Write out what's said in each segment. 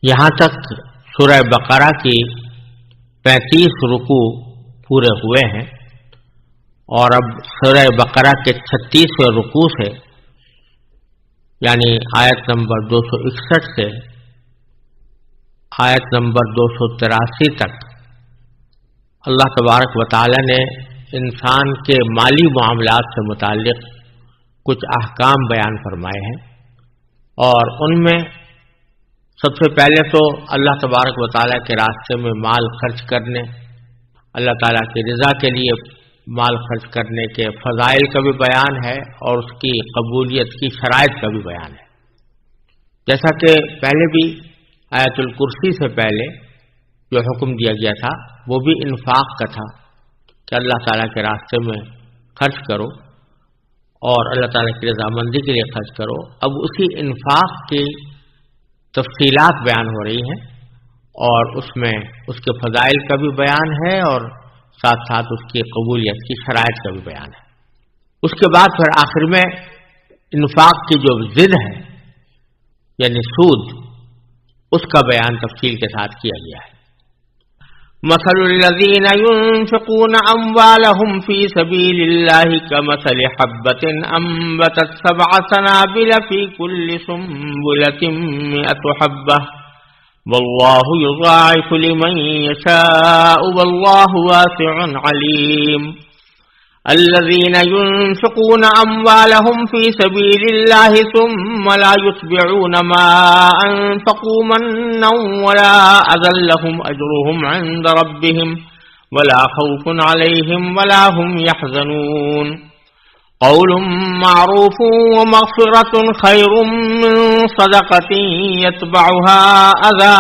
یہاں تک سورہ بقرہ کی 35 رکوع پورے ہوئے ہیں، اور اب سورہ بقرہ کے 36ویں رکوع سے یعنی آیت نمبر 261 سے آیت نمبر 283 تک اللہ تبارک و تعالی نے انسان کے مالی معاملات سے متعلق کچھ احکام بیان فرمائے ہیں، اور ان میں سب سے پہلے تو اللہ تبارک و تعالیٰ کے راستے میں مال خرچ کرنے، اللہ تعالیٰ کی رضا کے لیے مال خرچ کرنے کے فضائل کا بھی بیان ہے، اور اس کی قبولیت کی شرائط کا بھی بیان ہے۔ جیسا کہ پہلے بھی آیت الکرسی سے پہلے جو حکم دیا گیا تھا وہ بھی انفاق کا تھا کہ اللہ تعالیٰ کے راستے میں خرچ کرو اور اللہ تعالیٰ کی رضامندی کے لیے خرچ کرو۔ اب اسی انفاق کی تفصیلات بیان ہو رہی ہیں، اور اس میں اس کے فضائل کا بھی بیان ہے، اور ساتھ ساتھ اس کی قبولیت کی شرائط کا بھی بیان ہے۔ اس کے بعد پھر آخر میں انفاق کی جو ضد ہے یعنی سود، اس کا بیان تفصیل کے ساتھ کیا گیا ہے۔ مثل الذين ينفقون أموالهم في سبيل الله كمثل حبة أنبتت 7 سنابل في كل سنبلة 100 حبة والله يضاعف لمن يشاء والله واسع عليم۔ الذين ينفقون أموالهم في سبيل الله ثم لا يتبعون ما أنفقوا منا ولا أذى لهم أجرهم عند ربهم ولا خوف عليهم ولا هم يحزنون۔ قول معروف ومغفرة خير من صدقة يتبعها أذى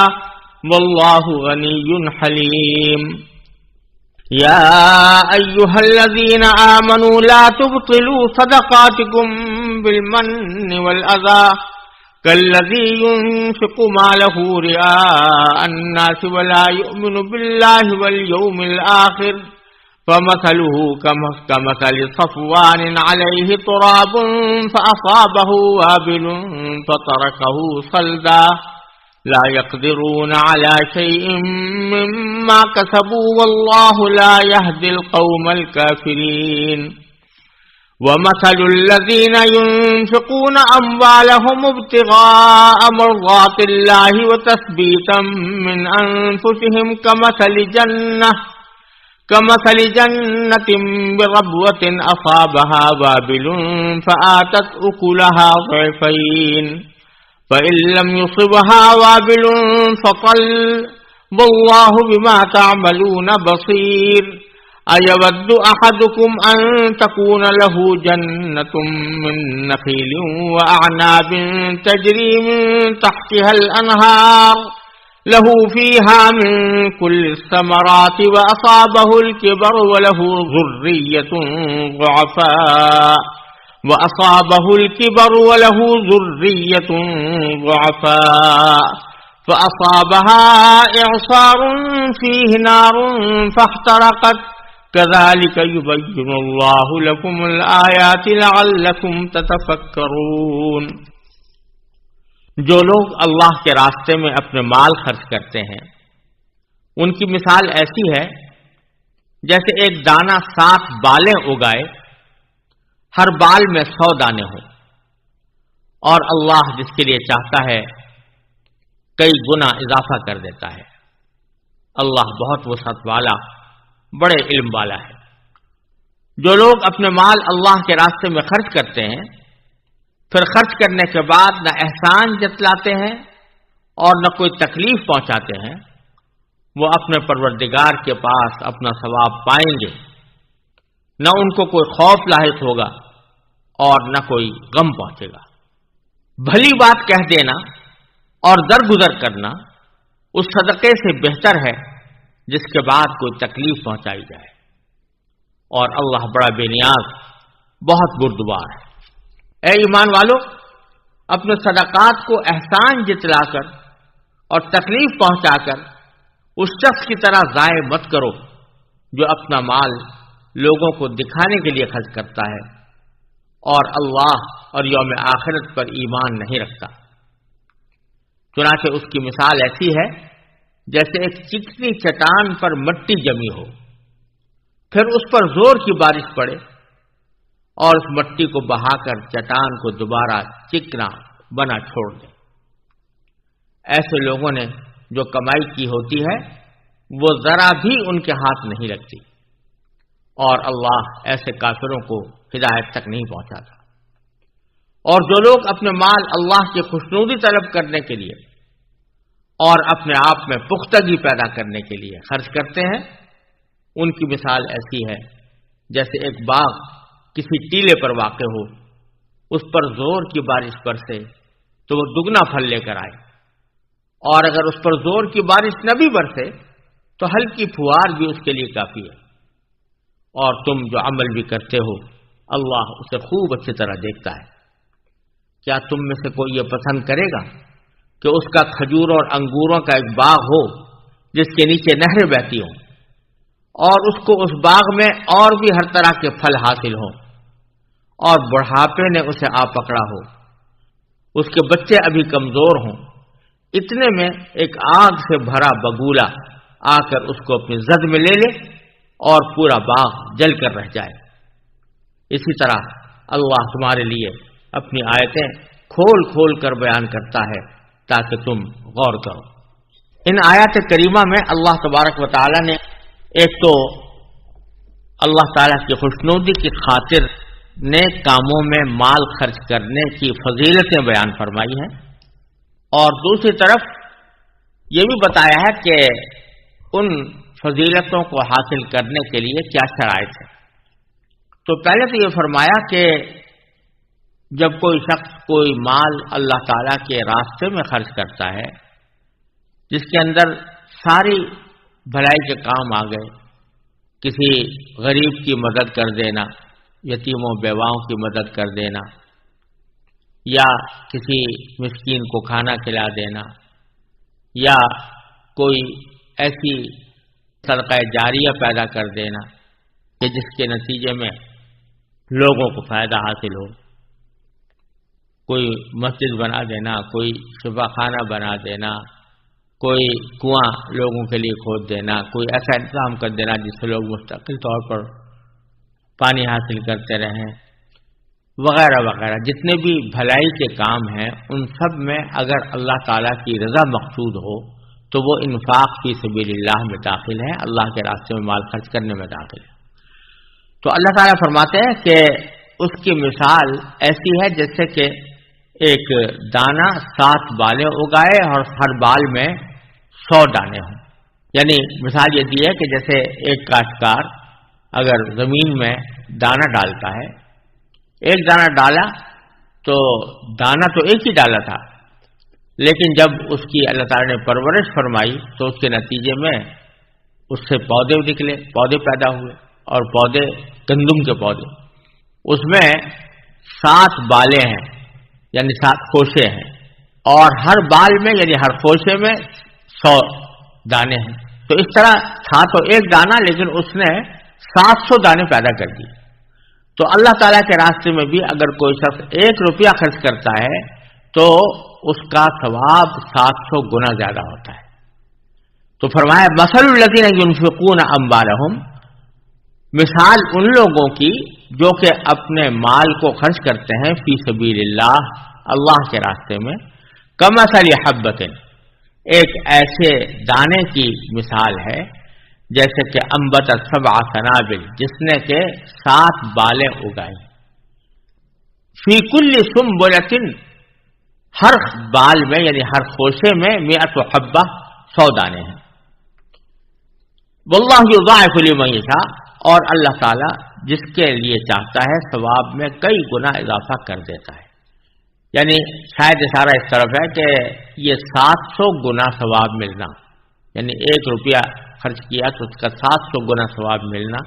والله غني حليم۔ يا أيها الذين آمنوا لا تبطلوا صدقاتكم بالمن والأذى كالذي ينفق ماله رئاء الناس ولا يؤمن بالله واليوم الآخر فمثله كمثل صفوان عليه تراب فأصابه وابل فتركه صلدا لا يقدرون على شيء مما كسبوا والله لا يهدي القوم الكافرين۔ ومثل الذين ينفقون أموالهم ابتغاء مرضات الله وتثبيتا من أنفسهم كمثل جنة بربوة أصابها وابل فآتت أكلها ضعفين فإن لم يصبها وابل فطل والله بما تعملون بصير۔ أيود أحدكم أن تكون له جنة من نخيل وأعناب تجري من تحتها الأنهار له فيها من كل الثمرات وأصابه الكبر وله ذرية ضعفاء فأصابها إعصار فيه نار فاحترقت كذلك يبين الله لكم الآيات لعلكم تتفكرون۔ جو لوگ اللہ کے راستے میں اپنے مال خرچ کرتے ہیں ان کی مثال ایسی ہے جیسے ایک دانہ 7 بالیں اگائے، ہر بال میں 100 دانے ہوں، اور اللہ جس کے لیے چاہتا ہے کئی گنا اضافہ کر دیتا ہے۔ اللہ بہت وسعت والا، بڑے علم والا ہے۔ جو لوگ اپنے مال اللہ کے راستے میں خرچ کرتے ہیں پھر خرچ کرنے کے بعد نہ احسان جتلاتے ہیں اور نہ کوئی تکلیف پہنچاتے ہیں، وہ اپنے پروردگار کے پاس اپنا ثواب پائیں گے، نہ ان کو کوئی خوف لاحق ہوگا اور نہ کوئی غم پہنچے گا۔ بھلی بات کہہ دینا اور درگزر کرنا اس صدقے سے بہتر ہے جس کے بعد کوئی تکلیف پہنچائی جائے، اور اللہ بڑا بے نیاز، بہت بردبار ہے۔ اے ایمان والو، اپنے صدقات کو احسان جتلا کر اور تکلیف پہنچا کر اس شخص کی طرح ضائع مت کرو جو اپنا مال لوگوں کو دکھانے کے لیے خرچ کرتا ہے اور اللہ اور یوم آخرت پر ایمان نہیں رکھتا۔ چنانچہ اس کی مثال ایسی ہے جیسے ایک چکنی چٹان پر مٹی جمی ہو، پھر اس پر زور کی بارش پڑے اور اس مٹی کو بہا کر چٹان کو دوبارہ چکنا بنا چھوڑ دے۔ ایسے لوگوں نے جو کمائی کی ہوتی ہے وہ ذرا بھی ان کے ہاتھ نہیں لگتی، اور اللہ ایسے کافروں کو ہدایت تک نہیں پہنچاتا۔ اور جو لوگ اپنے مال اللہ کی خوشنودی طلب کرنے کے لیے اور اپنے آپ میں پختگی پیدا کرنے کے لیے خرچ کرتے ہیں، ان کی مثال ایسی ہے جیسے ایک باغ کسی ٹیلے پر واقع ہو، اس پر زور کی بارش برسے تو وہ دگنا پھل لے کر آئے، اور اگر اس پر زور کی بارش نہ بھی برسے تو ہلکی پھوار بھی اس کے لیے کافی ہے۔ اور تم جو عمل بھی کرتے ہو اللہ اسے خوب اچھی طرح دیکھتا ہے۔ کیا تم میں سے کوئی یہ پسند کرے گا کہ اس کا کھجور اور انگوروں کا ایک باغ ہو جس کے نیچے نہریں بہتی ہوں، اور اس کو اس باغ میں اور بھی ہر طرح کے پھل حاصل ہوں، اور بڑھاپے نے اسے آ پکڑا ہو، اس کے بچے ابھی کمزور ہوں، اتنے میں ایک آگ سے بھرا بگولا آ کر اس کو اپنی زد میں لے لے اور پورا باغ جل کر رہ جائے؟ اسی طرح اللہ تمہارے لیے اپنی آیتیں کھول کھول کر بیان کرتا ہے تاکہ تم غور کرو۔ ان آیات کریمہ میں اللہ تبارک و تعالی نے ایک تو اللہ تعالیٰ کی خوشنودی کی خاطر نیک کاموں میں مال خرچ کرنے کی فضیلتیں بیان فرمائی ہیں، اور دوسری طرف یہ بھی بتایا ہے کہ ان فضیلتوں کو حاصل کرنے کے لیے کیا شرائط ہے۔ تو پہلے تو یہ فرمایا کہ جب کوئی شخص کوئی مال اللہ تعالیٰ کے راستے میں خرچ کرتا ہے جس کے اندر ساری بھلائی کے کام آ گئے، کسی غریب کی مدد کر دینا، یتیموں بیواؤں کی مدد کر دینا، یا کسی مسکین کو کھانا کھلا دینا، یا کوئی ایسی صدقہ جاریہ پیدا کر دینا کہ جس کے نتیجے میں لوگوں کو فائدہ حاصل ہو، کوئی مسجد بنا دینا، کوئی شفا خانہ بنا دینا، کوئی کنواں لوگوں کے لیے کھود دینا، کوئی ایسا انتظام کر دینا جس سے لوگ مستقل طور پر پانی حاصل کرتے رہیں، وغیرہ وغیرہ۔ جتنے بھی بھلائی کے کام ہیں ان سب میں اگر اللہ تعالیٰ کی رضا مقصود ہو تو وہ انفاق فی سبیل اللہ میں داخل ہے، اللہ کے راستے میں مال خرچ کرنے میں داخل ہے۔ تو اللہ تعالیٰ فرماتے ہیں کہ اس کی مثال ایسی ہے جیسے کہ ایک دانہ 7 بالیں اگائے اور ہر بال میں 100 دانے ہوں۔ یعنی مثال یہ دی ہے کہ جیسے ایک کاشتکار اگر زمین میں دانہ ڈالتا ہے، ایک دانہ ڈالا تو دانہ تو ایک ہی ڈالا تھا، لیکن جب اس کی اللہ تعالیٰ نے پرورش فرمائی تو اس کے نتیجے میں اس سے پودے نکلے، پودے پیدا ہوئے، اور پودے گندم کے پودے، اس میں 7 بالیں ہیں، یعنی 7 خوشے ہیں، اور ہر بال میں یعنی ہر خوشے میں 100 دانے ہیں۔ تو اس طرح تھا تو ایک دانہ لیکن اس نے 700 دانے پیدا کر دی۔ تو اللہ تعالیٰ کے راستے میں بھی اگر کوئی شخص 1 روپیہ خرچ کرتا ہے تو اس کا ثواب 700 گنا زیادہ ہوتا ہے۔ تو فرمایا مثل الذین ينفقون اموالهم، مثال ان لوگوں کی جو کہ اپنے مال کو خرچ کرتے ہیں فی سبیل اللہ، اللہ کے راستے میں، کمثل حبۃ، ایک ایسے دانے کی مثال ہے جیسے کہ انبتت 7 سنابل، جس نے کہ 7 بالیں اگائی، فی کل سنبلۃ، ہر بال میں یعنی ہر خوشے میں 100 حبہ، 100 دانے ہیں۔ واللہ یضاعف لمن یشاء، اور اللہ تعالیٰ جس کے لیے چاہتا ہے ثواب میں کئی گنا اضافہ کر دیتا ہے۔ یعنی شاید اشارہ اس طرف ہے کہ یہ 700 گنا ثواب ملنا، یعنی 1 روپیہ خرچ کیا تو اس کا 700 گنا ثواب ملنا،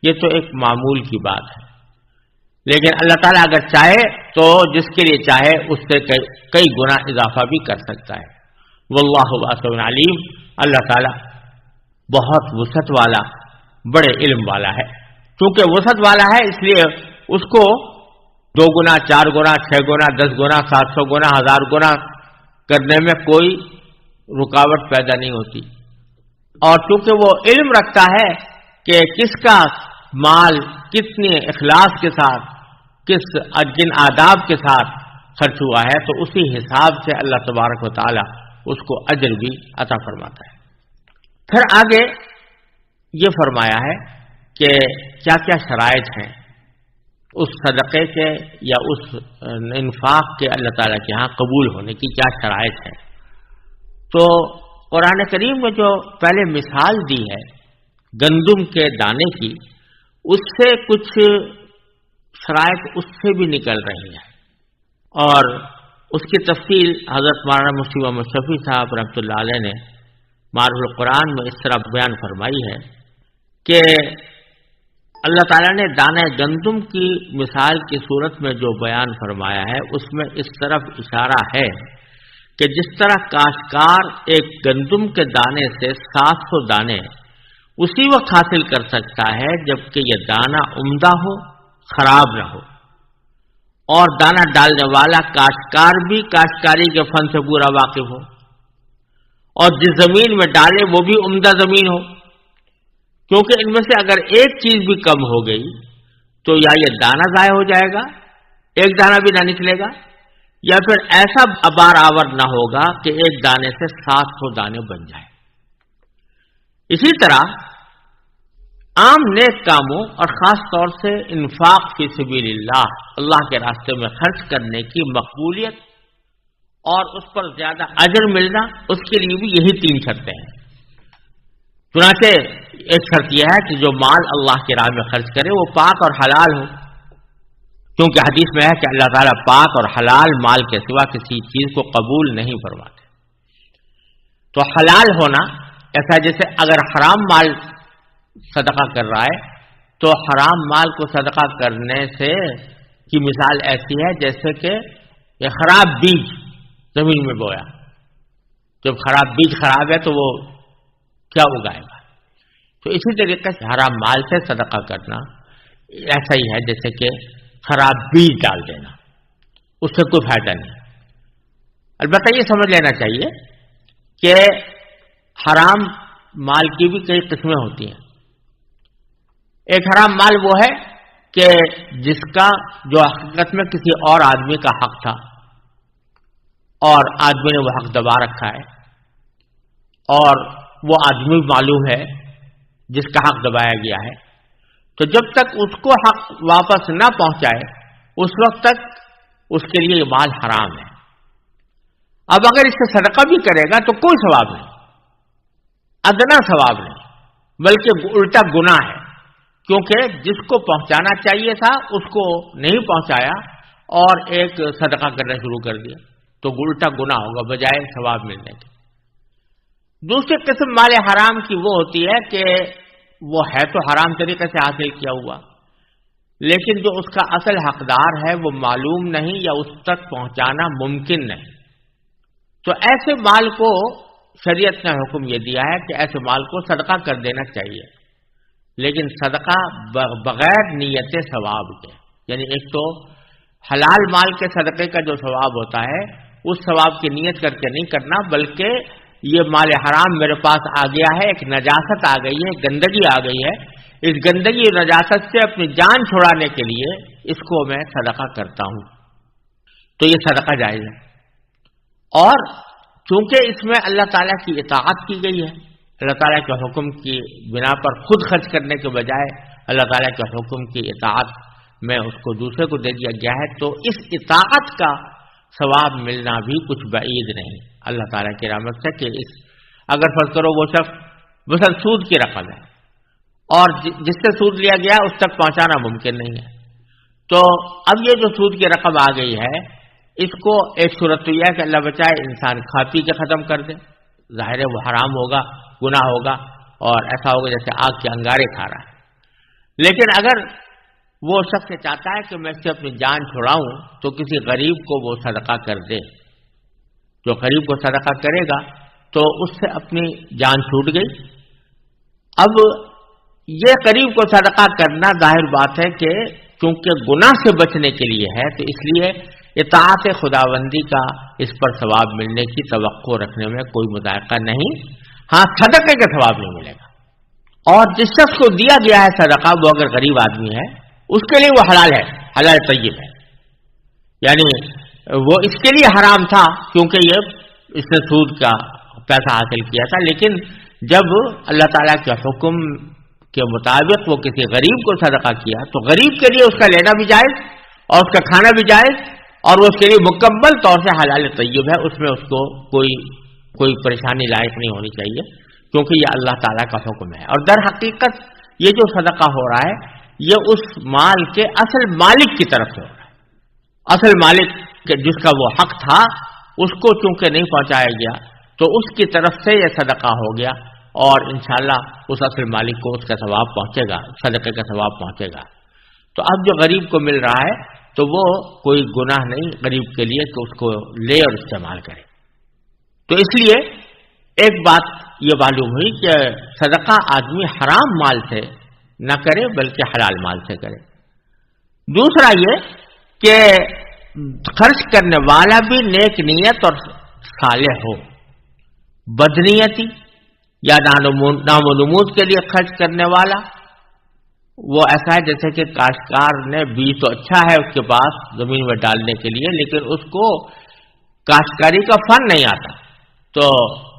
یہ تو ایک معمول کی بات ہے، لیکن اللہ تعالیٰ اگر چاہے تو جس کے لیے چاہے اس سے کئی گنا اضافہ بھی کر سکتا ہے۔ واللہ واسع علیم، اللہ تعالیٰ بہت وسعت والا، بڑے علم والا ہے۔ چونکہ وسعت والا ہے اس لیے اس کو 2 گنا، 4 گنا، 6 گنا، 10 گنا، 700 گنا، 1000 گنا کرنے میں کوئی رکاوٹ پیدا نہیں ہوتی، اور چونکہ وہ علم رکھتا ہے کہ کس کا مال کتنے اخلاص کے ساتھ کن آداب کے ساتھ خرچ ہوا ہے، تو اسی حساب سے اللہ تبارک و تعالی اس کو اجر بھی عطا فرماتا ہے۔ پھر آگے یہ فرمایا ہے کہ کیا کیا شرائط ہیں اس صدقے کے یا اس انفاق کے اللہ تعالیٰ کے ہاں قبول ہونے کی، کیا شرائط ہیں۔ تو قرآن کریم میں جو پہلے مثال دی ہے گندم کے دانے کی، اس سے کچھ شرائط اس سے بھی نکل رہی ہیں، اور اس کی تفصیل حضرت مولانا مفتی محمد شفیع صاحب رحمۃ اللہ علیہ نے معارف القرآن میں اس طرح بیان فرمائی ہے کہ اللہ تعالیٰ نے دانہ گندم کی مثال کی صورت میں جو بیان فرمایا ہے اس میں اس طرف اشارہ ہے کہ جس طرح کاشتکار ایک گندم کے دانے سے 700 دانے اسی وقت حاصل کر سکتا ہے جبکہ یہ دانہ عمدہ ہو، خراب نہ ہو، اور دانہ ڈالنے والا کاشتکار بھی کاشتکاری کے فن سے پورا واقف ہو، اور جس زمین میں ڈالے وہ بھی عمدہ زمین ہو، کیونکہ ان میں سے اگر ایک چیز بھی کم ہو گئی تو یا یہ دانہ ضائع ہو جائے گا، ایک دانہ بھی نہ نکلے گا، یا پھر ایسا ابار آور نہ ہوگا کہ ایک دانے سے 700 دانے بن جائے۔ اسی طرح عام نیک کاموں اور خاص طور سے انفاق فی سبیل اللہ کے راستے میں خرچ کرنے کی مقبولیت اور اس پر زیادہ اجر ملنا، اس کے لیے بھی یہی 3 شرطیں ہیں۔ چنانچہ ایک شرط یہ ہے کہ جو مال اللہ کی راہ میں خرچ کرے وہ پاک اور حلال ہو، کیونکہ حدیث میں ہے کہ اللہ تعالیٰ پاک اور حلال مال کے سوا کسی چیز کو قبول نہیں فرماتے۔ تو حلال ہونا ایسا جیسے اگر حرام مال صدقہ کر رہا ہے تو حرام مال کو صدقہ کرنے سے کی مثال ایسی ہے جیسے کہ یہ خراب بیج زمین میں بویا، جب خراب بیج خراب ہے تو وہ کیا اگائے گا؟ تو اسی طریقے سے حرام مال سے صدقہ کرنا ایسا ہی ہے جیسے کہ خراب بیج ڈال دینا، اس سے کوئی فائدہ نہیں۔ البتہ یہ سمجھ لینا چاہیے کہ حرام مال کی بھی کئی قسمیں ہوتی ہیں۔ ایک حرام مال وہ ہے کہ جس کا جو حقیقت میں کسی اور آدمی کا حق تھا اور آدمی نے وہ حق دبا رکھا ہے، اور وہ آدمی معلوم ہے جس کا حق دبایا گیا ہے، تو جب تک اس کو حق واپس نہ پہنچائے اس وقت تک اس کے لیے یہ مال حرام ہے۔ اب اگر اس سے صدقہ بھی کرے گا تو کوئی ثواب نہیں، ادنا ثواب نہیں، بلکہ الٹا گناہ ہے، کیونکہ جس کو پہنچانا چاہیے تھا اس کو نہیں پہنچایا اور ایک صدقہ کرنا شروع کر دیا، تو الٹا گناہ ہوگا بجائے ثواب ملنے کے۔ دوسری قسم مال حرام کی وہ ہوتی ہے کہ وہ ہے تو حرام طریقے سے حاصل کیا ہوا، لیکن جو اس کا اصل حقدار ہے وہ معلوم نہیں یا اس تک پہنچانا ممکن نہیں، تو ایسے مال کو شریعت نے حکم یہ دیا ہے کہ ایسے مال کو صدقہ کر دینا چاہیے، لیکن صدقہ بغیر نیت ثواب کے، یعنی ایک تو حلال مال کے صدقے کا جو ثواب ہوتا ہے اس ثواب کی نیت کر کے نہیں کرنا، بلکہ یہ مال حرام میرے پاس آ گیا ہے، ایک نجاست آ گئی ہے، گندگی آ گئی ہے، اس گندگی اور نجاست سے اپنی جان چھڑانے کے لیے اس کو میں صدقہ کرتا ہوں، تو یہ صدقہ جائز ہے۔ اور چونکہ اس میں اللہ تعالیٰ کی اطاعت کی گئی ہے، اللہ تعالیٰ کے حکم کی بنا پر خود خرچ کرنے کے بجائے اللہ تعالیٰ کے حکم کی اطاعت میں اس کو دوسرے کو دے دیا گیا ہے، تو اس اطاعت کا ثواب ملنا بھی کچھ بعید نہیں اللہ تعالیٰ کی رحمت سے، کہ اس اگر فرض کرو وہ شخص مثلا سود کی رقم ہے اور جس سے سود لیا گیا اس تک پہنچانا ممکن نہیں ہے، تو اب یہ جو سود کی رقم آ گئی ہے اس کو ایک صورت تو یہ ہے کہ اللہ بچائے انسان کھا پی کے ختم کر دے، ظاہر ہے وہ حرام ہوگا، گناہ ہوگا، اور ایسا ہوگا جیسے آگ کے انگارے کھا رہا ہے۔ لیکن اگر وہ شخص چاہتا ہے کہ میں اس سے اپنی جان چھڑاؤں تو کسی غریب کو وہ صدقہ کر دے، جو غریب کو صدقہ کرے گا تو اس سے اپنی جان چھوٹ گئی۔ اب یہ غریب کو صدقہ کرنا ظاہر بات ہے کہ چونکہ گناہ سے بچنے کے لیے ہے تو اس لیے اطاعت خداوندی کا اس پر ثواب ملنے کی توقع رکھنے میں کوئی مذائقہ نہیں. ہاں صدقے کا ثواب نہیں ملے گا. اور جس شخص کو دیا گیا ہے صدقہ وہ اگر غریب آدمی ہے اس کے لیے وہ حلال ہے, حلال طیب ہے, یعنی وہ اس کے لیے حرام تھا کیونکہ اس نے سود کا پیسہ حاصل کیا تھا. لیکن جب اللہ تعالیٰ کے حکم کے مطابق وہ کسی غریب کو صدقہ کیا تو غریب کے لیے اس کا لینا بھی جائز اور اس کا کھانا بھی جائز, اور وہ اس کے لیے مکمل طور سے حلال طیب ہے. اس میں اس کو کوئی پریشانی لائق نہیں ہونی چاہیے کیونکہ یہ اللہ تعالیٰ کا حکم ہے. اور در حقیقت یہ جو صدقہ ہو رہا ہے یہ اس مال کے اصل مالک کی طرف سے ہو رہا ہے. اصل مالک جس کا وہ حق تھا اس کو چونکہ نہیں پہنچایا گیا تو اس کی طرف سے یہ صدقہ ہو گیا, اور انشاءاللہ اس اصل مالک کو اس کا ثواب پہنچے گا, صدقے کا ثواب پہنچے گا. تو اب جو غریب کو مل رہا ہے تو وہ کوئی گناہ نہیں غریب کے لیے کہ اس کو لے اور استعمال کرے. تو اس لیے ایک بات یہ معلوم ہوئی کہ صدقہ آدمی حرام مال سے نہ کرے بلکہ حلال مال سے کرے. دوسرا یہ کہ خرچ کرنے والا بھی نیک نیت اور صالح ہو. بدنیتی یا نام و نمود کے لیے خرچ کرنے والا وہ ایسا ہے جیسے کہ کاشتکار نے بیج تو اچھا ہے اس کے پاس زمین میں ڈالنے کے لیے, لیکن اس کو کاشتکاری کا فن نہیں آتا, تو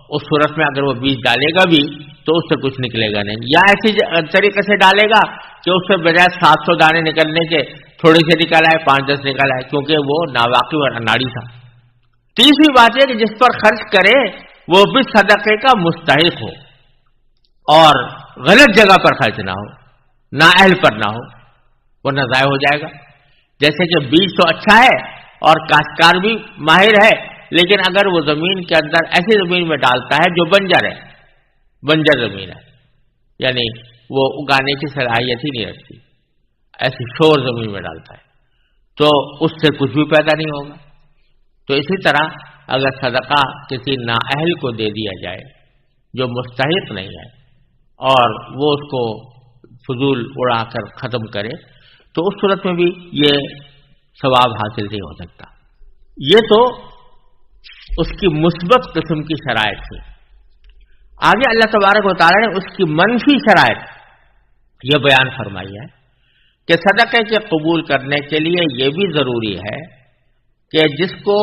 اس صورت میں اگر وہ بیج ڈالے گا بھی تو اس سے کچھ نکلے گا نہیں. یا ایسی طریقے سے ڈالے گا کہ اس سے بجائے 700 دانے نکلنے کے تھوڑے سے نکل آئے 5-10 نکل آئے, کیونکہ وہ ناواقف اور اناڑی تھا. تیسری بات یہ کہ جس پر خرچ کرے وہ بھی صدقے کا مستحق ہو اور غلط جگہ پر خرچ نہ ہو, نااہل پر نہ ہو, ورنہ ضائع ہو جائے گا. جیسے کہ بیج تو اچھا ہے اور کاشتکار بھی ماہر ہے, لیکن اگر وہ زمین کے اندر ایسی زمین میں ڈالتا ہے جو بنجر ہے, بنجر زمین ہے, یعنی وہ اگانے کی صلاحیت ہی نہیں رکھتی, ایسی شور زمین میں ڈالتا ہے, تو اس سے کچھ بھی پیدا نہیں ہوگا. تو اسی طرح اگر صدقہ کسی نااہل کو دے دیا جائے جو مستحق نہیں ہے اور وہ اس کو فضول اڑا کر ختم کرے تو اس صورت میں بھی یہ ثواب حاصل نہیں ہو سکتا. یہ تو اس کی مثبت قسم کی شرائط تھی. آگے اللہ تبارک و تعالی نے اس کی منفی شرائط یہ بیان فرمائی ہے کہ صدقے کے قبول کرنے کے لیے یہ بھی ضروری ہے کہ جس کو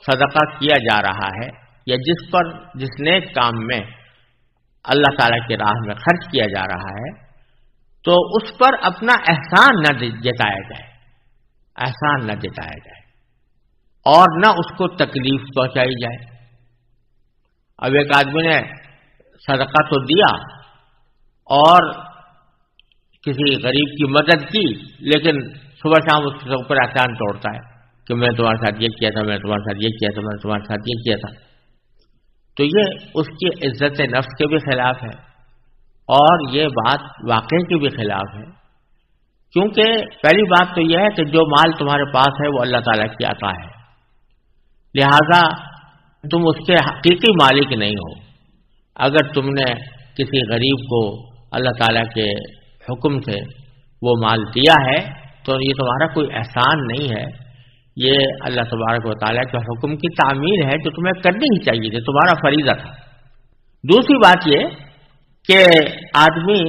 صدقہ کیا جا رہا ہے یا جس نیک کام میں اللہ تعالیٰ کی راہ میں خرچ کیا جا رہا ہے تو اس پر اپنا احسان نہ جتایا جائے, احسان نہ جتایا جائے اور نہ اس کو تکلیف پہنچائی جائے. اب ایک آدمی نے صدقہ تو دیا اور کسی غریب کی مدد کی, لیکن صبح شام اس کے اوپر احسان توڑتا ہے کہ میں تمہارے ساتھ یہ کیا تھا, میں تمہارے ساتھ یہ کیا تھا, میں تمہارے ساتھ یہ کیا تھا. تو یہ اس کی عزت نفس کے بھی خلاف ہے اور یہ بات واقعے کے بھی خلاف ہے, کیونکہ پہلی بات تو یہ ہے کہ جو مال تمہارے پاس ہے وہ اللہ تعالیٰ کی عطا ہے, لہذا تم اس کے حقیقی مالک نہیں ہو. اگر تم نے کسی غریب کو اللہ تعالیٰ کے حکم سے وہ مال دیا ہے تو یہ تمہارا کوئی احسان نہیں ہے, یہ اللہ تبارک و تعالیٰ کے حکم کی تعمیل ہے جو تمہیں کرنی ہی چاہیے تھی, تمہارا فریضہ تھا. دوسری بات یہ کہ آدمی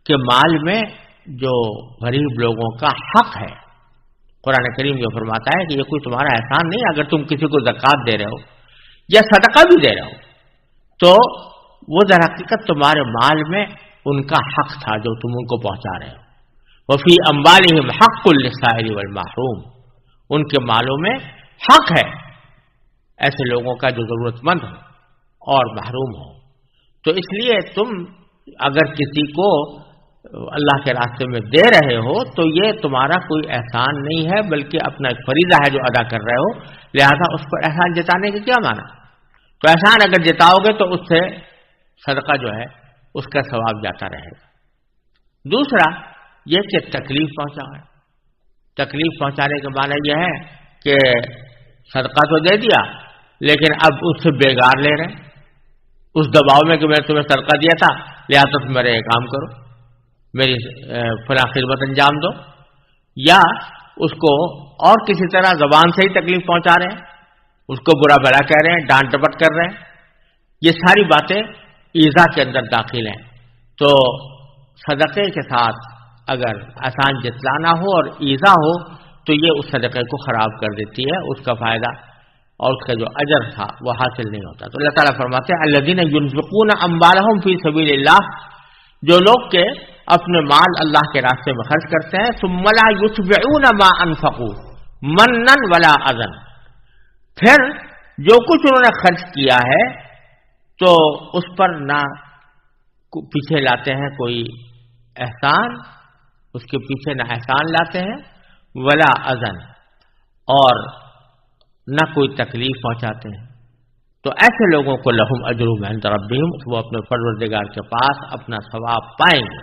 کے مال میں جو غریب لوگوں کا حق ہے, قرآن کریم جو فرماتا ہے کہ یہ کوئی تمہارا احسان نہیں, اگر تم کسی کو زکوٰۃ دے رہے ہو یا صدقہ بھی دے رہے ہو تو وہ در حقیقت تمہارے مال میں ان کا حق تھا جو تم ان کو پہنچا رہے ہو. وفی اموالہم حق للسائل والمحروم, ان کے مالوں میں حق ہے ایسے لوگوں کا جو ضرورت مند ہو اور محروم ہو. تو اس لیے تم اگر کسی کو اللہ کے راستے میں دے رہے ہو تو یہ تمہارا کوئی احسان نہیں ہے بلکہ اپنا ایک فریضہ ہے جو ادا کر رہے ہو, لہذا اس پر احسان جتانے کے کیا معنی. تو احسان اگر جتاؤ گے تو اس سے صدقہ جو ہے اس کا ثواب جاتا رہے گا. دوسرا یہ کہ تکلیف پہنچانا, تکلیف پہنچانے کا معنی یہ ہے کہ صدقہ تو دے دیا لیکن اب اس سے بیگار لے رہے ہیں, اس دباؤ میں کہ میں نے تمہیں صدقہ دیا تھا لہٰذا تم میرے کام کرو, میری فلاں خدمت انجام دو, یا اس کو اور کسی طرح زبان سے ہی تکلیف پہنچا رہے ہیں، اس کو برا بھلا کہہ رہے ہیں، ڈانٹ ڈپٹ کر رہے ہیں، یہ ساری باتیں ایذا کے اندر داخل ہیں. تو صدقے کے ساتھ اگر آسان جتلانا ہو اور ایذا ہو تو یہ اس صدقے کو خراب کر دیتی ہے، اس کا فائدہ اور اس کا جو اجر تھا وہ حاصل نہیں ہوتا. تو اللہ تعالیٰ فرماتے ہیں الذین ينفقون اموالهم فی سبیل اللہ، جو لوگ کہ اپنے مال اللہ کے راستے میں خرچ کرتے ہیں، ثم لا یتبعون ما انفقوا منا ولا اذى، پھر جو کچھ انہوں نے خرچ کیا ہے تو اس پر نہ پیچھے لاتے ہیں کوئی احسان، اس کے پیچھے نہ احسان لاتے ہیں، ولا اذن، اور نہ کوئی تکلیف پہنچاتے ہیں، تو ایسے لوگوں کو لہم اجرہم عند ربہم، وہ اپنے پروردگار کے پاس اپنا ثواب پائیں گے.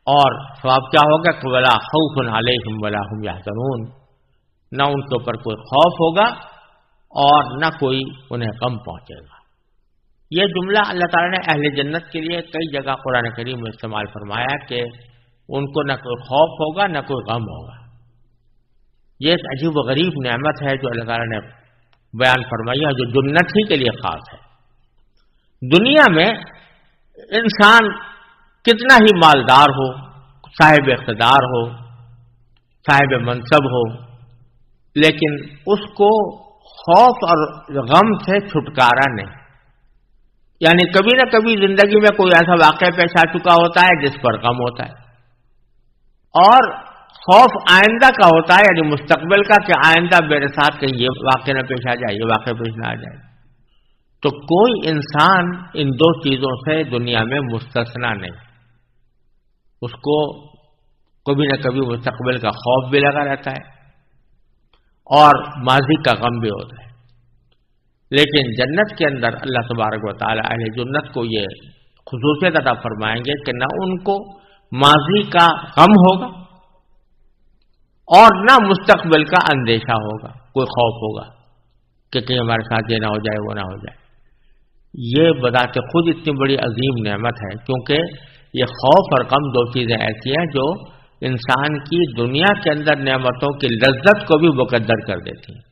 اور ثواب کیا ہوگا کہ ولا خوف علیہم ولا هم یحزنون، نہ ان کے اوپر کوئی خوف ہوگا اور نہ کوئی انہیں غم پہنچے گا. یہ جملہ اللہ تعالیٰ نے اہل جنت کے لیے کئی جگہ قرآن کریم میں استعمال فرمایا کہ ان کو نہ کوئی خوف ہوگا نہ کوئی غم ہوگا. یہ ایک عجیب و غریب نعمت ہے جو اللہ تعالیٰ نے بیان فرمائی ہے، جو جنت ہی کے لیے خاص ہے. دنیا میں انسان کتنا ہی مالدار ہو، صاحب اقتدار ہو، صاحب منصب ہو، لیکن اس کو خوف اور غم سے چھٹکارا نہیں. یعنی کبھی نہ کبھی زندگی میں کوئی ایسا واقعہ پیش آ چکا ہوتا ہے جس پر غم ہوتا ہے، اور خوف آئندہ کا ہوتا ہے، یعنی مستقبل کا کہ آئندہ میرے ساتھ کہیں یہ واقعہ نہ پیش آ جائے، یہ واقعہ پیش نہ آ جائے. تو کوئی انسان ان دو چیزوں سے دنیا میں مستثنا نہیں. اس کو کبھی نہ کبھی مستقبل کا خوف بھی لگا رہتا ہے اور ماضی کا غم بھی ہوتا ہے. لیکن جنت کے اندر اللہ تبارک و تعالی اہل جنت کو یہ خصوصیت عطا فرمائیں گے کہ نہ ان کو ماضی کا غم ہوگا اور نہ مستقبل کا اندیشہ ہوگا، کوئی خوف ہوگا کہ کہیں ہمارے ساتھ یہ نہ ہو جائے وہ نہ ہو جائے. یہ بذات خود اتنی بڑی عظیم نعمت ہے، کیونکہ یہ خوف اور غم دو چیزیں ایسی ہیں جو انسان کی دنیا کے اندر نعمتوں کی لذت کو بھی مقدر کر دیتی ہیں.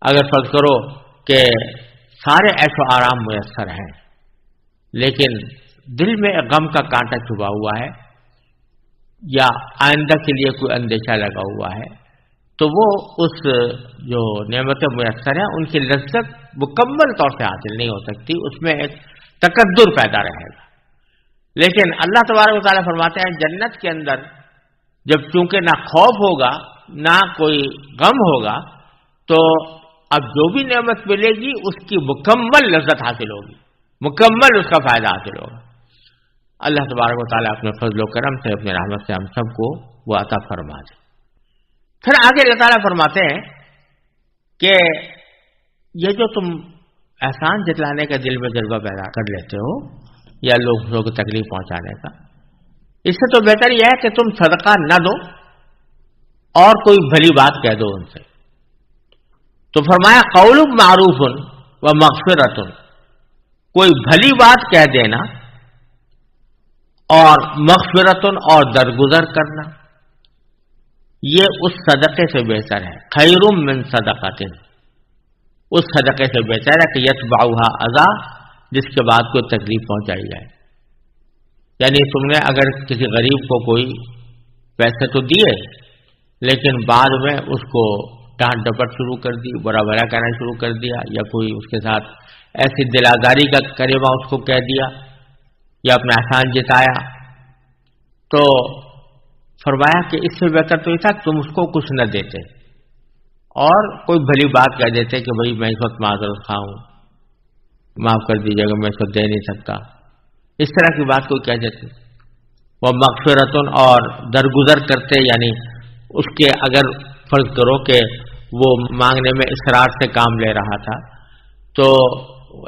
اگر فرض کرو کہ سارے عیش و آرام میسر ہیں لیکن دل میں غم کا کانٹا چھپا ہوا ہے یا آئندہ کے لیے کوئی اندیشہ لگا ہوا ہے، تو وہ اس جو نعمتیں میسر ہیں ان کی لذت مکمل طور سے حاصل نہیں ہو سکتی، اس میں ایک تکدر پیدا رہے گا. لیکن اللہ تبارک و تعالیٰ فرماتے ہیں جنت کے اندر جب چونکہ نہ خوف ہوگا نہ کوئی غم ہوگا، تو اب جو بھی نعمت ملے گی اس کی مکمل لذت حاصل ہوگی، مکمل اس کا فائدہ حاصل ہوگا. اللہ تبارک و تعالیٰ اپنے فضل و کرم سے اپنے رحمت سے ہم سب کو وہ عطا فرما دے. پھر آگے اللہ تعالیٰ فرماتے ہیں کہ یہ جو تم احسان جتلانے کا دل میں جذبہ پیدا کر لیتے ہو یا لوگوں کو تکلیف پہنچانے کا، اس سے تو بہتر یہ ہے کہ تم صدقہ نہ دو اور کوئی بھلی بات کہہ دو ان سے. تو فرمایا قول معروف و مغفرت، کوئی بھلی بات کہہ دینا اور مغفرت اور درگزر کرنا، یہ اس صدقے سے بہتر ہے. خیر من صدقۃ، اس صدقے سے بہتر ہے کہ یتبعها اذى، جس کے بعد کوئی تکلیف پہنچائی جائے. یعنی تم نے اگر کسی غریب کو کوئی پیسے تو دیے لیکن بعد میں اس کو ڈانٹ ڈپٹ شروع کر دی، برا بھلا کہنا شروع کر دیا، یا کوئی اس کے ساتھ ایسی دل آزاری کا کریمہ اس کو کہہ دیا یا اپنا احسان جتایا، تو فرمایا کہ اس سے بہتر تو یہ تھا تم اس کو کچھ نہ دیتے اور کوئی بھلی بات کہہ دیتے کہ بھائی میں اس وقت معذرت خواہ ہوں، معاف کر دیجیے گا، میں اس کو دے نہیں سکتا. اس طرح کی بات کوئی کہہ دیتے. وہ مغفرتن، اور درگزر کرتے، یعنی اس کے اگر فرض کرو کہ وہ مانگنے میں اصرار سے کام لے رہا تھا تو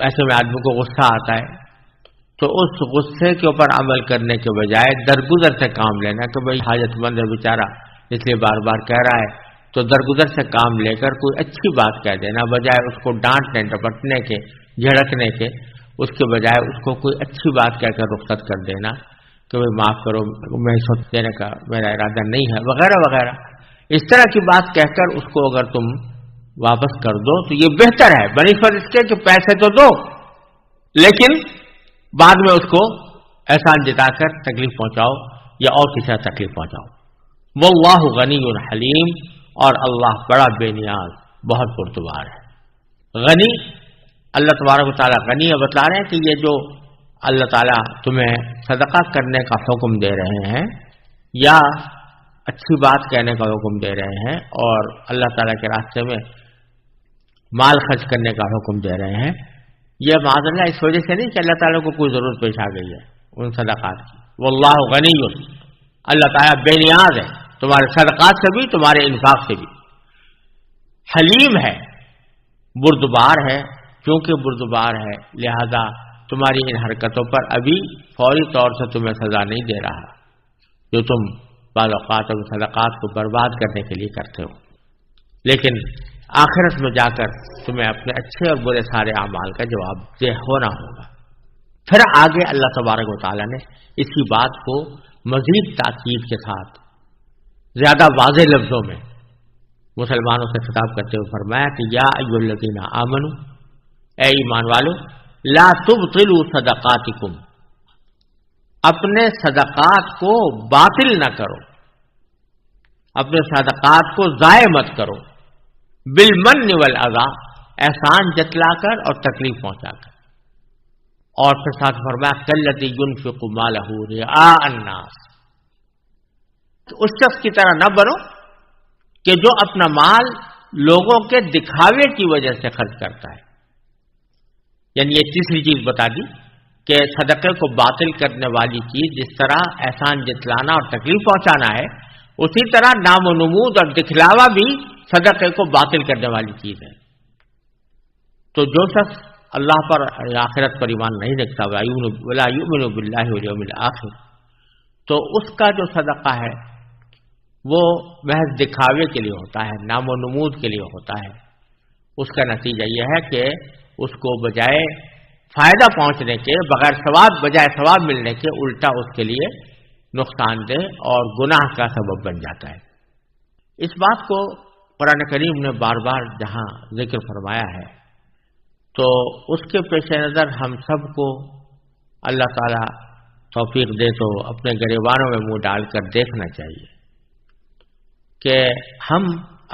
ایسے میں آدمی کو غصہ آتا ہے، تو اس غصے کے اوپر عمل کرنے کے بجائے درگزر سے کام لینا کہ بھائی حاجت مند ہے بیچارہ اس لیے بار بار کہہ رہا ہے، تو درگزر سے کام لے کر کوئی اچھی بات کہہ دینا، بجائے اس کو ڈانٹنے ڈپٹنے کے جھڑکنے کے، اس کے بجائے اس کو کوئی اچھی بات کہہ کر رخصت کر دینا کہ بھائی معاف کرو، میں اس وقت دینے کا میرا ارادہ نہیں ہے، وغیرہ وغیرہ. اس طرح کی بات کہہ کر اس کو اگر تم واپس کر دو تو یہ بہتر ہے بنسبت اس کے کہ پیسے تو دو لیکن بعد میں اس کو احسان جتا کر تکلیف پہنچاؤ یا اور کسی طرح تکلیف پہنچاؤ. واللہ غنی حلیم، اور اللہ بڑا بے نیاز بہت پرتوار ہے. غنی اللہ تبارک و تعالیٰ غنی ہے، بتلا رہے ہیں کہ یہ جو اللہ تعالیٰ تمہیں صدقہ کرنے کا حکم دے رہے ہیں یا اچھی بات کہنے کا حکم دے رہے ہیں اور اللہ تعالیٰ کے راستے میں مال خرچ کرنے کا حکم دے رہے ہیں، یہ معاذ اللہ اس وجہ سے نہیں کہ اللہ تعالیٰ کو کوئی ضرورت پیش آ گئی ہے ان صدقات کی. واللہ غنی، اللہ تعالیٰ بے نیاز ہے تمہارے صدقات سے بھی تمہارے انفاق سے بھی. حلیم ہے، بردبار ہے، کیونکہ بردبار ہے لہذا تمہاری ان حرکتوں پر ابھی فوری طور سے تمہیں سزا نہیں دے رہا جو تم بعض اوقات اور صدقات کو برباد کرنے کے لیے کرتے ہو، لیکن آخرت میں جا کر تمہیں اپنے اچھے اور برے سارے اعمال کا جواب دہ ہونا ہوگا. پھر آگے اللہ تبارک و تعالیٰ نے اسی بات کو مزید تاکید کے ساتھ زیادہ واضح لفظوں میں مسلمانوں سے خطاب کرتے ہوئے فرمایا کہ یا ایھا الذین آمنوا، اے ایمان والو، لا تبطلوا صدقاتکم، اپنے صدقات کو باطل نہ کرو، اپنے صدقات کو ضائع مت کرو، بالمن والاذی، احسان جتلا کر اور تکلیف پہنچا کر. اور پھر ساتھ فرمایا کالذی ينفق مالہ رئاء الناس، تو اس شخص کی طرح نہ بنو کہ جو اپنا مال لوگوں کے دکھاوے کی وجہ سے خرچ کرتا ہے. یعنی یہ تیسری چیز بتا دی کہ صدقے کو باطل کرنے والی چیز جس طرح احسان جتلانا اور تکلیف پہنچانا ہے، اسی طرح نام و نمود اور دکھلاوا بھی صدقے کو باطل کرنے والی چیز ہے. تو جو شخص اللہ پر آخرت پر ایمان نہیں رکھتا ولا یؤمن باللہ والیوم الآخر، تو اس کا جو صدقہ ہے وہ محض دکھاوے کے لیے ہوتا ہے، نام و نمود کے لیے ہوتا ہے. اس کا نتیجہ یہ ہے کہ اس کو بجائے فائدہ پہنچنے کے بجائے ثواب ملنے کے الٹا اس کے لیے نقصان دہ اور گناہ کا سبب بن جاتا ہے. اس بات کو قرآن کریم نے بار بار جہاں ذکر فرمایا ہے تو اس کے پیش نظر ہم سب کو اللہ تعالیٰ توفیق دے تو اپنے گریبانوں میں منہ ڈال کر دیکھنا چاہیے کہ ہم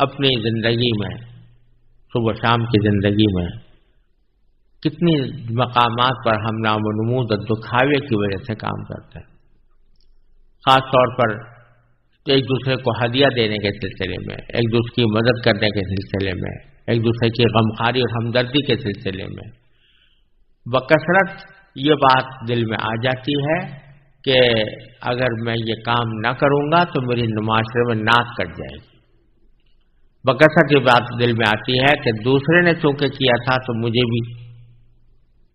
اپنی زندگی میں صبح شام کی زندگی میں کتنی مقامات پر ہم نام و نمود اور دکھاوے کی وجہ سے کام کرتے ہیں. خاص طور پر ایک دوسرے کو ہدیہ دینے کے سلسلے میں، ایک دوسرے کی مدد کرنے کے سلسلے میں، ایک دوسرے کی غمخواری اور ہمدردی کے سلسلے میں بکثرت یہ بات دل میں آ جاتی ہے کہ اگر میں یہ کام نہ کروں گا تو میری معاشرے میں نعت کٹ جائے گی. بکثرت یہ بات دل میں آتی ہے کہ دوسرے نے چونکہ کیا تھا تو مجھے بھی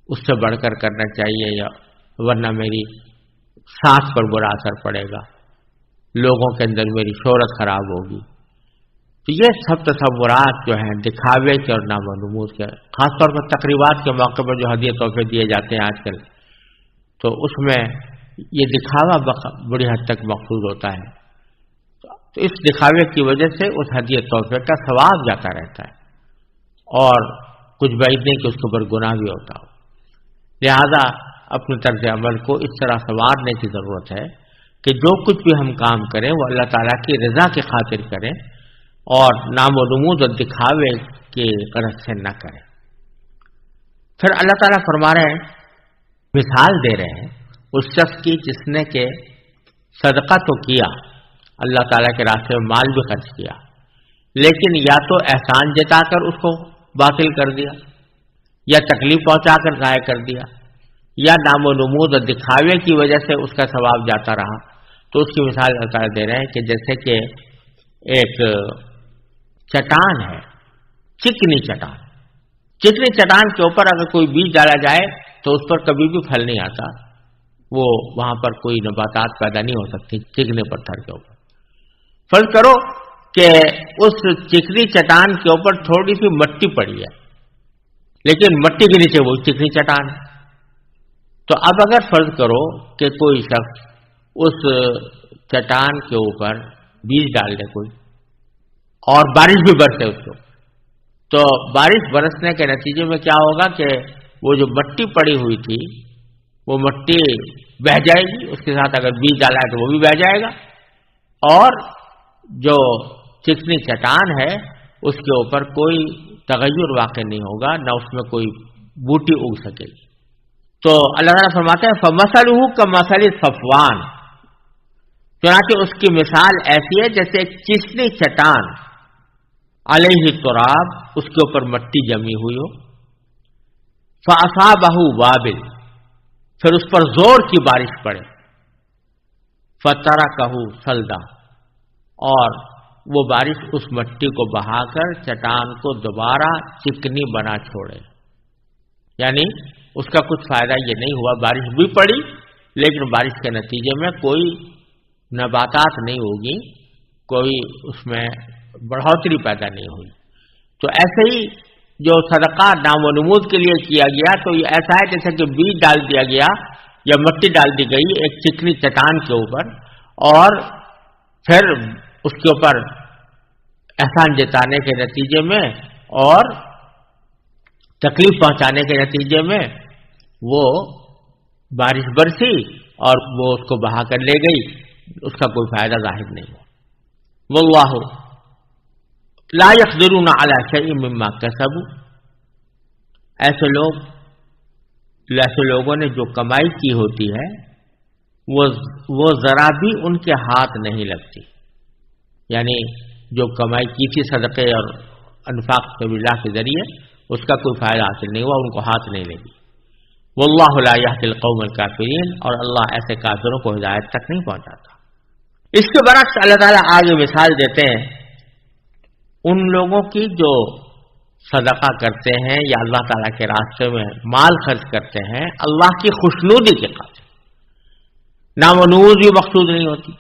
اس سے بڑھ کر کرنا چاہیے، یا ورنہ میری سانس پر برا اثر پڑے گا، لوگوں کے اندر میری شہرت خراب ہوگی. تو یہ سب تصورات جو ہیں دکھاوے کے اور نام و نمود کے، خاص طور پر تقریبات کے موقع پر جو ہدیہ تحفے دیے جاتے ہیں آج کل، تو اس میں یہ دکھاوا بڑی حد تک مقصود ہوتا ہے. تو اس دکھاوے کی وجہ سے اس ہدیہ تحفے کا ثواب جاتا رہتا ہے اور کچھ بعید نہیں کہ اس کے اوپر گناہ بھی ہوتا ہو. لہذا اپنے طرز عمل کو اس طرح سنوارنے کی ضرورت ہے کہ جو کچھ بھی ہم کام کریں وہ اللہ تعالیٰ کی رضا کی خاطر کریں اور نام و نمود اور دکھاوے کی غرض سے نہ کریں. پھر اللہ تعالیٰ فرما رہے ہیں، مثال دے رہے ہیں اس شخص کی جس نے کہ صدقہ تو کیا، اللہ تعالیٰ کے راستے میں مال بھی خرچ کیا، لیکن یا تو احسان جتا کر اس کو باطل کر دیا، یا تکلیف پہنچا کر ضائع کر دیا، یا نام و نمود اور دکھاوے کی وجہ سے اس کا ثواب جاتا رہا. تو اس کی مثال اللہ تعالیٰ دے رہے ہیں کہ جیسے کہ ایک چٹان ہے، چکنی چٹان کے اوپر اگر کوئی بیج ڈالا جائے تو اس پر کبھی بھی پھل نہیں آتا، وہ وہاں پر کوئی نباتات پیدا نہیں ہو سکتی چکنے پتھر کے اوپر. فرض کرو کہ اس چکنی چٹان کے اوپر تھوڑی سی مٹی پڑی ہے، لیکن مٹی کے نیچے وہ چکنی چٹان ہے. تو اب اگر فرض کرو کہ کوئی شخص اس چٹان کے اوپر بیج ڈال دے کوئی، اور بارش بھی برسے اس کو، تو بارش برسنے کے نتیجے میں کیا ہوگا کہ وہ جو مٹی پڑی ہوئی تھی وہ مٹی بہہ جائے گی، اس کے ساتھ اگر بیج ڈالا ہے تو وہ بھی بہہ جائے گا، اور جو چکنی چٹان ہے اس کے اوپر کوئی تغیر واقع نہیں ہوگا، نہ اس میں کوئی بوٹی اگ سکے گی۔ تو اللہ تعالیٰ فرماتے ہیں فَمَثَلُهُ كَمَثَلِ صَفْوَانٍ، چنانچہ اس کی مثال ایسی ہے جیسے ایک چکنی چٹان علیہ تراب، اس کے اوپر مٹی جمی ہوئی ہو، فَأَصَابَهُ وَابِلٌ، پھر اس پر زور کی بارش پڑے، فَتَرَكَهُ صَلْدًا، اور وہ بارش اس مٹی کو بہا کر چٹان کو دوبارہ چکنی بنا چھوڑے، یعنی اس کا کچھ فائدہ یہ نہیں ہوا، بارش بھی پڑی لیکن بارش کے نتیجے میں کوئی نباتات نہیں ہوگی، کوئی اس میں بڑھوتری پیدا نہیں ہوئی۔ تو ایسے ہی جو صدقہ نام و نمود کے لیے کیا گیا تو یہ ایسا ہے جیسے کہ بیج ڈال دیا گیا یا مٹی ڈال دی گئی ایک چکنی چٹان کے اوپر، اور پھر اس کے اوپر احسان جتانے کے نتیجے میں اور تکلیف پہنچانے کے نتیجے میں وہ بارش برسی اور وہ اس کو بہا کر لے گئی، اس کا کوئی فائدہ ظاہر نہیں ہوا۔ واللہ لا يقدرون على شيء مما كسبوا، ایسے لوگوں نے جو کمائی کی ہوتی ہے وہ ذرا بھی ان کے ہاتھ نہیں لگتی، یعنی جو کمائی کی تھی صدقے اور انفاق سبیل اللہ کے ذریعے اس کا کوئی فائدہ حاصل نہیں ہوا، ان کو ہاتھ نہیں لگی۔ واللہ لا يهدي القوم الكافرین، اور اللہ ایسے کافروں کو ہدایت تک نہیں پہنچاتا۔ اس کے برعکس اللہ تعالیٰ آگے مثال دیتے ہیں ان لوگوں کی جو صدقہ کرتے ہیں یا اللہ تعالیٰ کے راستے میں مال خرچ کرتے ہیں اللہ کی خوشنودی کے خاطر، نام و نمود بھی مقصود نہیں ہوتی،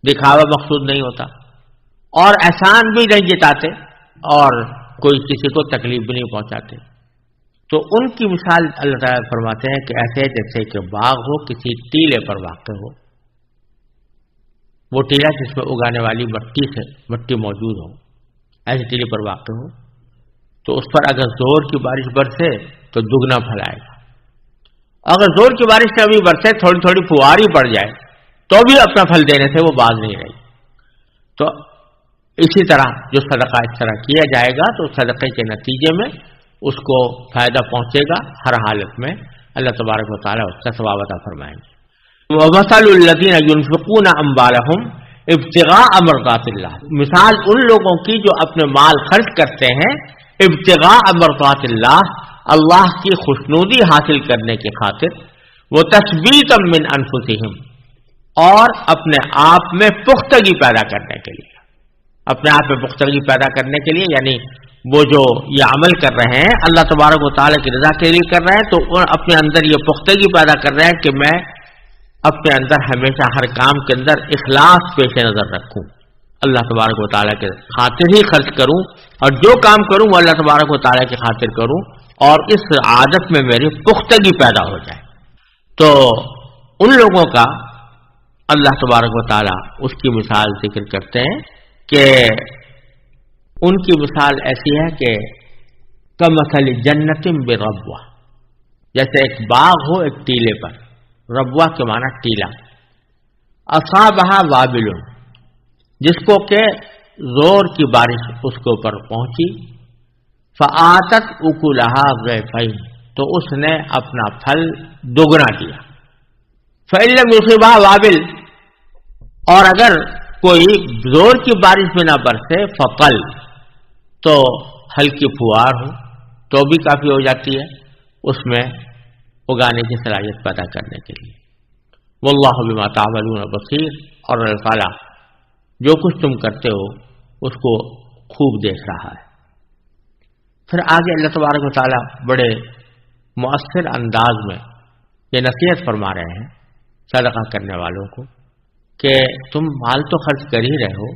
دکھاوا مقصود نہیں ہوتا، اور احسان بھی نہیں جتاتے اور کوئی کسی کو تکلیف بھی نہیں پہنچاتے، تو ان کی مثال اللہ تعالیٰ فرماتے ہیں کہ ایسے جیسے کہ باغ ہو کسی ٹیلے پر واقع ہو، وہ ٹیلا جس میں اگانے والی مٹی موجود ہو، ایسے ٹیلے پر واقع ہو، تو اس پر اگر زور کی بارش برسے تو دگنا پھل آئے گا، اگر زور کی بارش سے ابھی برسے تھوڑی تھوڑی فواری پڑ جائے تو بھی اپنا پھل دینے سے وہ باز نہیں رہی۔ تو اسی طرح جو صدقہ اس طرح کیا جائے گا تو صدقے کے نتیجے میں اس کو فائدہ پہنچے گا ہر حالت میں، اللہ تبارک و تعالیٰ اس کا ثواب عطا فرمائیں گے۔ وَمَثَلُ الَّذِينَ يُنْفِقُونَ أَمْوَالَهُمْ ابْتِغَاءَ مَرْضَاتِ اللَّهِ، مثال ان لوگوں کی جو اپنے مال خرچ کرتے ہیں ابتغاء مرضات اللہ، اللہ کی خوشنودی حاصل کرنے کی خاطر، وَتَثْبِيتًا مِّنْ أَنفُسِهِمْ، اور اپنے آپ میں پختگی پیدا کرنے کے لیے، اپنے آپ میں پختگی پیدا کرنے کے لیے، یعنی وہ جو یہ عمل کر رہے ہیں اللہ تبارک و تعالیٰ کی رضا کے لیے کر رہے ہیں تو اپنے اندر یہ پختگی پیدا کر رہے ہیں کہ میں اپنے اندر ہمیشہ ہر کام کے اندر اخلاص پیش نظر رکھوں، اللہ تبارک و تعالیٰ کے خاطر ہی خرچ کروں، اور جو کام کروں وہ اللہ تبارک و تعالیٰ کی خاطر کروں، اور اس عادت میں میری پختگی پیدا ہو جائے۔ تو ان لوگوں کا اللہ تبارک و تعالیٰ اس کی مثال ذکر کرتے ہیں کہ ان کی مثال ایسی ہے کہ کمثل جنت بربوہ، جیسے ایک باغ ہو ایک ٹیلے پر، ربوہ کے معنی ٹیلا، اصابہا وابل، جس کو کہ زور کی بارش اس کے اوپر پہنچی، فآتت اکلہا ضعفین، تو اس نے اپنا پھل دوگنا دیا، فإن لم یصبھا وابل، اور اگر کوئی زور کی بارش میں نہ برسے، فقل، تو ہلکی پھوار ہو تو بھی کافی ہو جاتی ہے اس میں اگانے کی صلاحیت پیدا کرنے کے لیے۔ واللہ بما تعملون بصیر، اور اللہ تعالیٰ جو کچھ تم کرتے ہو اس کو خوب دیکھ رہا ہے۔ پھر آگے اللہ تبارک و تعالیٰ بڑے مؤثر انداز میں یہ نصیحت فرما رہے ہیں صدقہ کرنے والوں کو کہ تم مال تو خرچ کر ہی رہے ہو،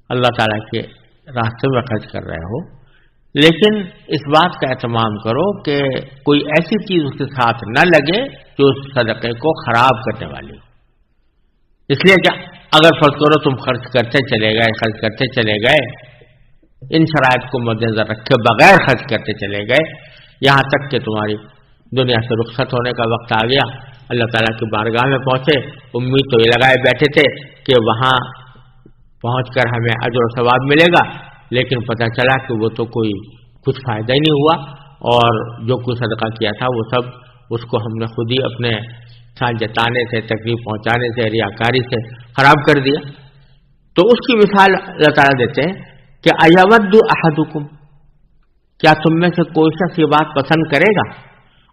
اللہ تعالیٰ کے راستے میں خرچ کر رہے ہو، لیکن اس بات کا اہتمام کرو کہ کوئی ایسی چیز اس کے ساتھ نہ لگے جو اس صدقے کو خراب کرنے والی ہو، اس لیے کہ اگر فرض کرو تم خرچ کرتے چلے گئے ان شرائط کو مد نظر رکھے بغیر خرچ کرتے چلے گئے یہاں تک کہ تمہاری دنیا سے رخصت ہونے کا وقت آ گیا، اللہ تعالیٰ کی بارگاہ میں پہنچے، امید تو یہ لگائے بیٹھے تھے کہ وہاں پہنچ کر ہمیں اجر و ثواب ملے گا، لیکن پتہ چلا کہ وہ تو کوئی کچھ فائدہ ہی نہیں ہوا، اور جو کوئی صدقہ کیا تھا وہ سب اس کو ہم نے خود ہی اپنے ساتھ جتانے سے، تکلیف پہنچانے سے، ریاکاری سے خراب کر دیا۔ تو اس کی مثال اللہ تعالیٰ دیتے ہیں کہ ایود احدکم، کیا تم میں سے کوئی شخص یہ بات پسند کرے گا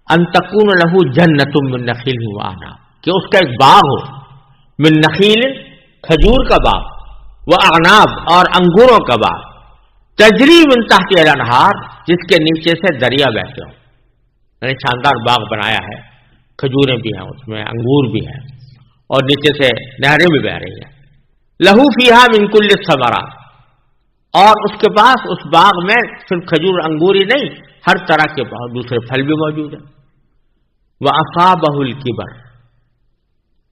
ان تکون لہ جنۃ من نخیل واعناب، کہ اس کا ایک باغ ہو، من نخیل کھجور کا باغ، واعناب اور انگوروں کا باغ، تجری من تحت الانہار جس کے نیچے سے دریا بہتے ہوں، یعنی شاندار باغ بنایا ہے، کھجوریں بھی ہیں اس میں، انگور بھی ہیں، اور نیچے سے نہریں بھی بہ رہی ہیں، لہو فیہا من کل الثمرات، اور اس کے پاس اس باغ میں صرف کھجور انگور ہی نہیں، ہر طرح کے دوسرے پھل بھی موجود ہیں، وَأَصَابَهُ الْكِبَرُ،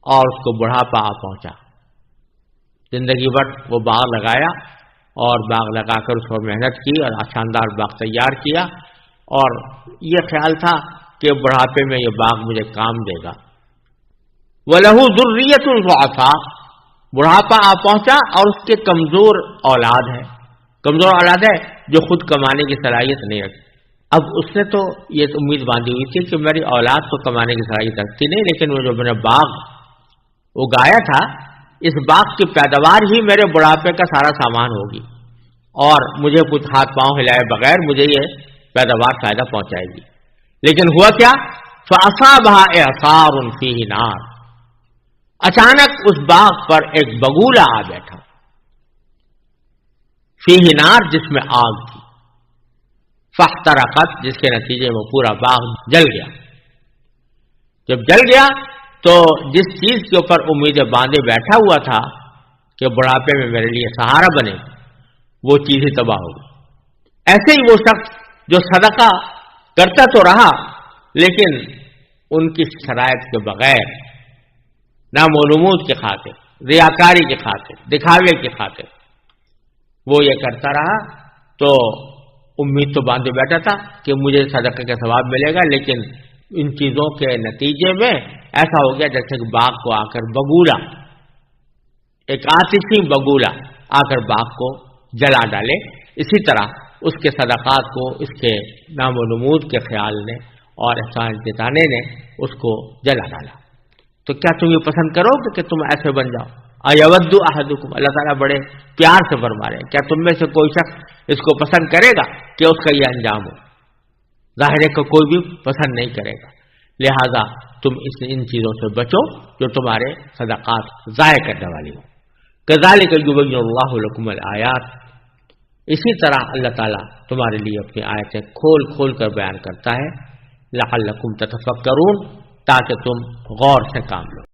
اور اس کو بڑھاپا آ پہنچا، زندگی بھر وہ باغ لگایا اور باغ لگا کر اس پر محنت کی اور شاندار باغ تیار کیا، اور یہ خیال تھا کہ بڑھاپے میں یہ باغ مجھے کام دے گا، وَلَهُ ذُرِّيَّةٌ ضُعَفَاءُ، بڑھاپا آ پہنچا اور اس کے کمزور اولاد ہے، کمزور اولاد ہے جو خود کمانے کی صلاحیت نہیں رکھتی۔ اب اس نے تو یہ امید باندھی ہوئی تھی کہ میری اولاد تو کمانے کی صلاحیت رکھتی نہیں، لیکن وہ جو میں نے باغ اگایا تھا اس باغ کی پیداوار ہی میرے بڑھاپے کا سارا سامان ہوگی، اور مجھے کچھ ہاتھ پاؤں ہلائے بغیر مجھے یہ پیداوار فائدہ پہنچائے گی۔ لیکن ہوا کیا؟ فَأَصَابَهَا إِعْصَارٌ فِيهِ نَارٌ، اچانک اس باغ پر ایک بگولا آ بیٹھا، فیہ نار جس میں آگ تھی، فاحترقت جس کے نتیجے میں پورا باغ جل گیا۔ جب جل گیا تو جس چیز کے اوپر امیدیں باندھے بیٹھا ہوا تھا کہ بڑھاپے میں میرے لیے سہارا بنے، وہ چیز ہی تباہ ہو گئی۔ ایسے ہی وہ شخص جو صدقہ کرتا تو رہا لیکن ان کی شرائط کے بغیر، نام و نمود کے خاطر، ریاکاری کے خاطر، دکھاوے کے خاطر وہ یہ کرتا رہا، تو امید تو باندھے بیٹھا تھا کہ مجھے صدقے کا ثواب ملے گا، لیکن ان چیزوں کے نتیجے میں ایسا ہو گیا جیسے کہ باغ کو آ کر بگولا، ایک آتشی بگولا آ کر باغ کو جلا ڈالے، اسی طرح اس کے صدقات کو اس کے نام و نمود کے خیال نے اور احسان جتانے نے اس کو جلا ڈالا۔ تو کیا تم یہ پسند کرو گے کہ تم ایسے بن جاؤ؟ ایود احدکم، اللہ تعالیٰ بڑے پیار سے فرما رہے ہیں، کیا تم میں سے کوئی شخص اس کو پسند کرے گا کہ اس کا یہ انجام ہو؟ ظاہر ہے کہ کوئی بھی پسند نہیں کرے گا، لہذا تم ان چیزوں سے بچو جو تمہارے صدقات ضائع کرنے والی ہو۔ کذالک یبین اللہ لکم الآیات، اسی طرح اللہ تعالیٰ تمہارے لیے اپنی آیتیں کھول کھول کر بیان کرتا ہے، لعلکم تتفکرون، تاکہ تم غور سے کام لو۔